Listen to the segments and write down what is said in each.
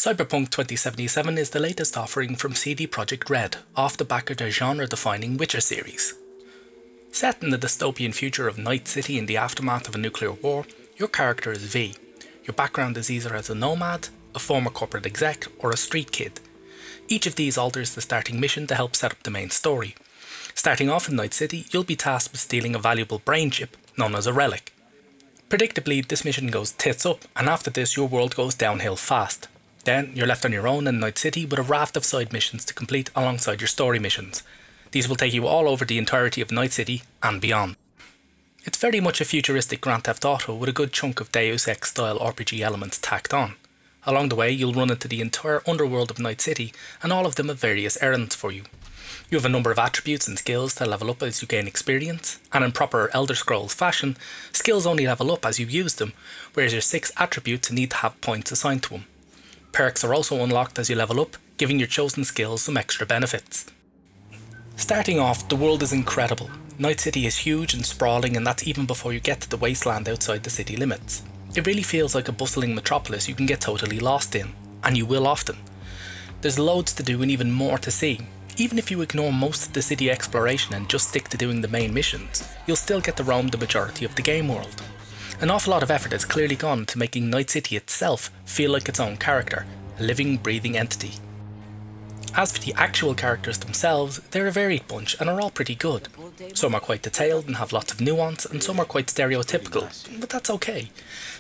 Cyberpunk 2077 is the latest offering from CD Projekt Red, off the back of their genre-defining Witcher series. Set in the dystopian future of Night City in the aftermath of a nuclear war, your character is V. Your background is either as a nomad, a former corporate exec, or a street kid. Each of these alters the starting mission to help set up the main story. Starting off in Night City, you'll be tasked with stealing a valuable brain chip, known as a relic. Predictably, this mission goes tits up, and after this your world goes downhill fast. Then, you're left on your own in Night City with a raft of side missions to complete alongside your story missions. These will take you all over the entirety of Night City and beyond. It's very much a futuristic Grand Theft Auto with a good chunk of Deus Ex style RPG elements tacked on. Along the way, you'll run into the entire underworld of Night City, and all of them have various errands for you. You have a number of attributes and skills to level up as you gain experience, and in proper Elder Scrolls fashion, skills only level up as you use them, whereas your 6 attributes need to have points assigned to them. Perks are also unlocked as you level up, giving your chosen skills some extra benefits. Starting off, the world is incredible. Night City is huge and sprawling, and that's even before you get to the wasteland outside the city limits. It really feels like a bustling metropolis you can get totally lost in, and you will often. There's loads to do and even more to see. Even if you ignore most of the city exploration and just stick to doing the main missions, you'll still get to roam the majority of the game world. An awful lot of effort has clearly gone into making Night City itself feel like its own character, a living, breathing entity. As for the actual characters themselves, they're a varied bunch and are all pretty good. Some are quite detailed and have lots of nuance, and some are quite stereotypical, but that's okay.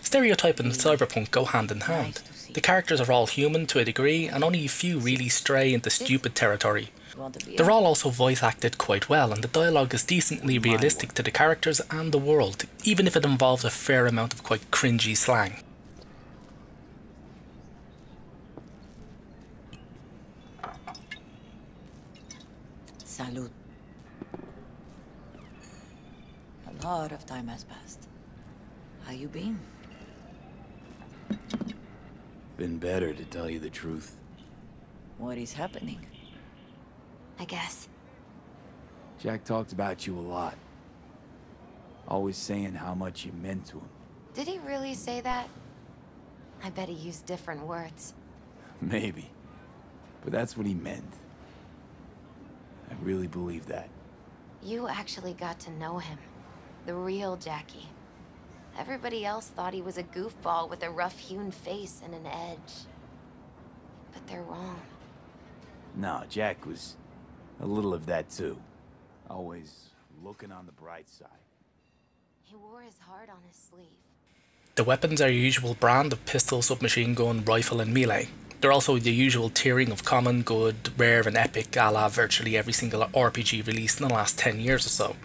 Stereotype and Cyberpunk go hand in hand. The characters are all human to a degree, and only a few really stray into stupid territory. They're all also voice acted quite well, and the dialogue is decently realistic to the characters and the world, even if it involves a fair amount of quite cringy slang. Salud. A lot of time has passed. How you been? Been better, to tell you the truth. What is happening? I guess. Jack talked about you a lot. Always saying how much you meant to him. Did he really say that? I bet he used different words. Maybe. But that's what he meant. I really believe that. You actually got to know him. The real Jackie. Everybody else thought he was a goofball with a rough-hewn face and an edge. But they're wrong. No, Jack was a little of that too. Always looking on the bright side. He wore his heart on his sleeve. The weapons are your usual brand of pistol, submachine gun, rifle and melee. They're also the usual tiering of common, good, rare and epic a la virtually every single RPG released in the last 10 years or so.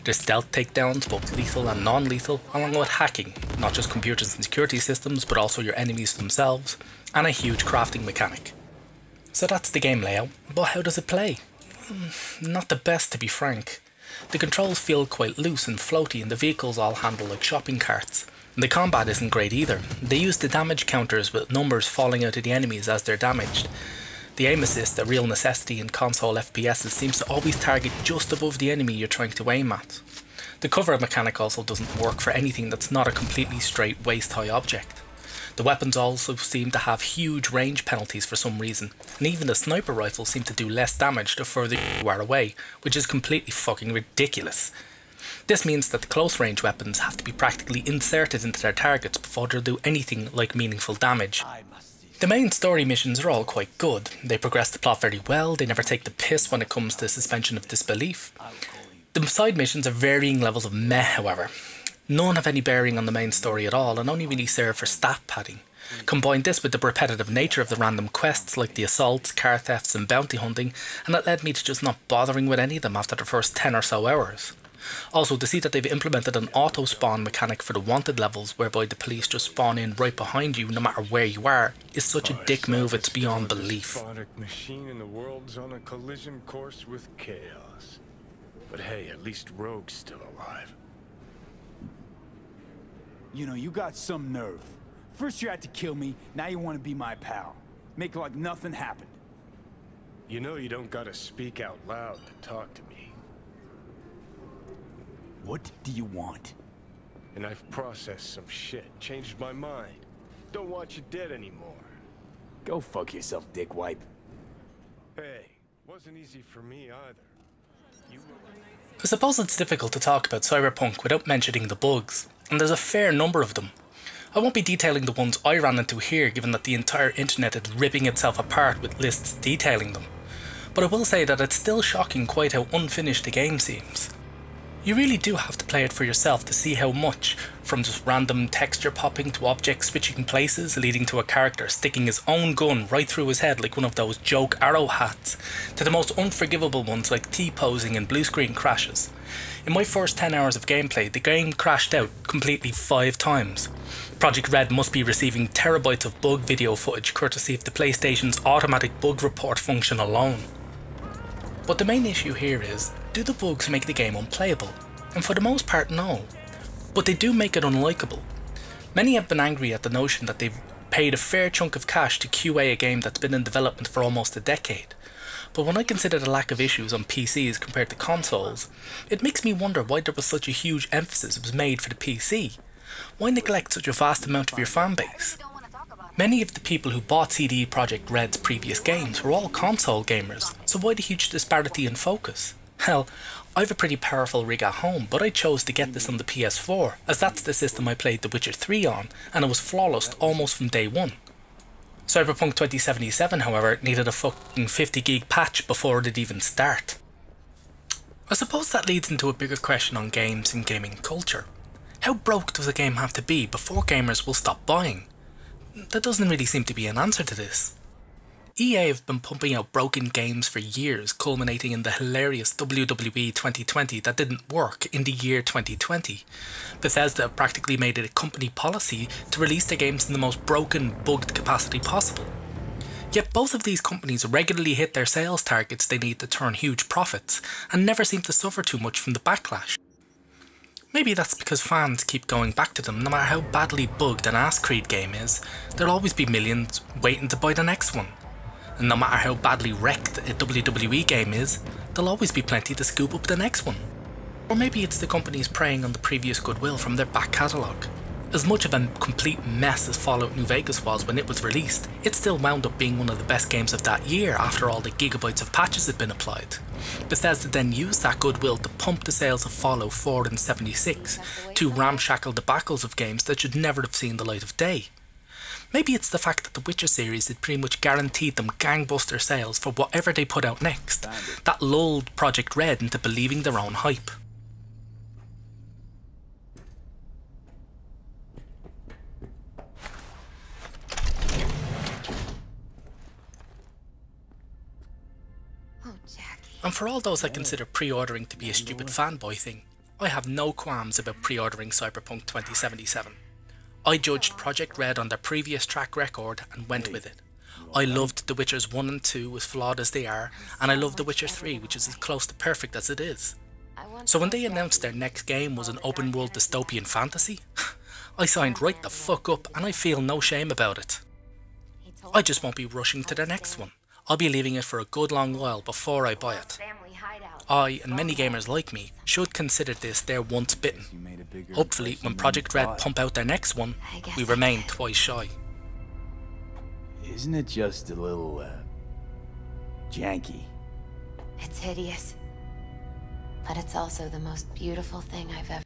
There's stealth takedowns, both lethal and non-lethal, along with hacking, not just computers and security systems but also your enemies themselves, and a huge crafting mechanic. So that's the game layout, but how does it play? Not the best, to be frank. The controls feel quite loose and floaty, and the vehicles all handle like shopping carts. And the combat isn't great either. They use the damage counters with numbers falling out of the enemies as they're damaged. The aim assist, a real necessity in console FPSs, seems to always target just above the enemy you're trying to aim at. The cover mechanic also doesn't work for anything that's not a completely straight waist-high object. The weapons also seem to have huge range penalties for some reason, and even the sniper rifles seem to do less damage the further you are away, which is completely fucking ridiculous. This means that the close range weapons have to be practically inserted into their targets before they'll do anything like meaningful damage. The main story missions are all quite good. They progress the plot very well, they never take the piss when it comes to suspension of disbelief. The side missions are varying levels of meh, however. None have any bearing on the main story at all and only really serve for stat padding. Combine this with the repetitive nature of the random quests like the assaults, car thefts and bounty hunting, and that led me to just not bothering with any of them after the first 10 or so hours. Also, to see that they've implemented an auto-spawn mechanic for the wanted levels whereby the police just spawn in right behind you no matter where you are is such a dick move it's beyond belief. Robotic machine in the world's on a collision course with chaos. But hey, at least Rogue's still alive. You know, you got some nerve. First you had to kill me, now you want to be my pal. Make like nothing happened. You know you don't gotta speak out loud to talk to me. What do you want? And I've processed some shit, changed my mind. Don't want you dead anymore. Go fuck yourself, dickwipe. Hey, wasn't easy for me either. I suppose it's difficult to talk about Cyberpunk without mentioning the bugs, and there's a fair number of them. I won't be detailing the ones I ran into here, given that the entire internet is ripping itself apart with lists detailing them, but I will say that it's still shocking quite how unfinished the game seems. You really do have to play it for yourself to see how much, from just random texture popping to objects switching places, leading to a character sticking his own gun right through his head like one of those joke arrow hats, to the most unforgivable ones like T-posing and blue screen crashes. In my first 10 hours of gameplay, the game crashed out completely 5 times. Projekt Red must be receiving terabytes of bug video footage courtesy of the PlayStation's automatic bug report function alone. But the main issue here is, do the bugs make the game unplayable? And for the most part, no. But they do make it unlikable. Many have been angry at the notion that they've paid a fair chunk of cash to QA a game that's been in development for almost a decade. But when I consider the lack of issues on PCs compared to consoles, it makes me wonder why there was such a huge emphasis was made for the PC. Why neglect such a vast amount of your fanbase? Many of the people who bought CD Projekt Red's previous games were all console gamers, so why the huge disparity in focus? Hell, I have a pretty powerful rig at home, but I chose to get this on the PS4, as that's the system I played The Witcher 3 on, and it was flawless almost from day one. Cyberpunk 2077, however, needed a fucking 50 gig patch before it would even start. I suppose that leads into a bigger question on games and gaming culture. How broke does a game have to be before gamers will stop buying? There doesn't really seem to be an answer to this. EA have been pumping out broken games for years, culminating in the hilarious WWE 2020 that didn't work in the year 2020. Bethesda practically made it a company policy to release their games in the most broken, bugged capacity possible. Yet both of these companies regularly hit their sales targets they need to turn huge profits, and never seem to suffer too much from the backlash. Maybe that's because fans keep going back to them no matter how badly bugged an Ass Creed game is, there'll always be millions waiting to buy the next one. And no matter how badly wrecked a WWE game is, there'll always be plenty to scoop up the next one. Or maybe it's the companies preying on the previous goodwill from their back catalogue. As much of a complete mess as Fallout New Vegas was when it was released, it still wound up being one of the best games of that year after all the gigabytes of patches had been applied. Bethesda then used that goodwill to pump the sales of Fallout 4 and 76, two ramshackle debacles of games that should never have seen the light of day. Maybe it's the fact that the Witcher series had pretty much guaranteed them gangbuster sales for whatever they put out next, that lulled Projekt Red into believing their own hype. And for all those that consider pre-ordering to be a stupid fanboy thing, I have no qualms about pre-ordering Cyberpunk 2077. I judged Projekt Red on their previous track record and went with it. I loved The Witchers 1 and 2 as flawed as they are, and I loved The Witcher 3, which is as close to perfect as it is. So when they announced their next game was an open world dystopian fantasy, I signed right the fuck up and I feel no shame about it. I just won't be rushing to the next one. I'll be leaving it for a good long while before I buy it. I, and many gamers like me, should consider this their once bitten. Hopefully, when Projekt Red pump out their next one, we remain twice shy. Isn't it just a little, janky? It's hideous. But it's also the most beautiful thing I've ever...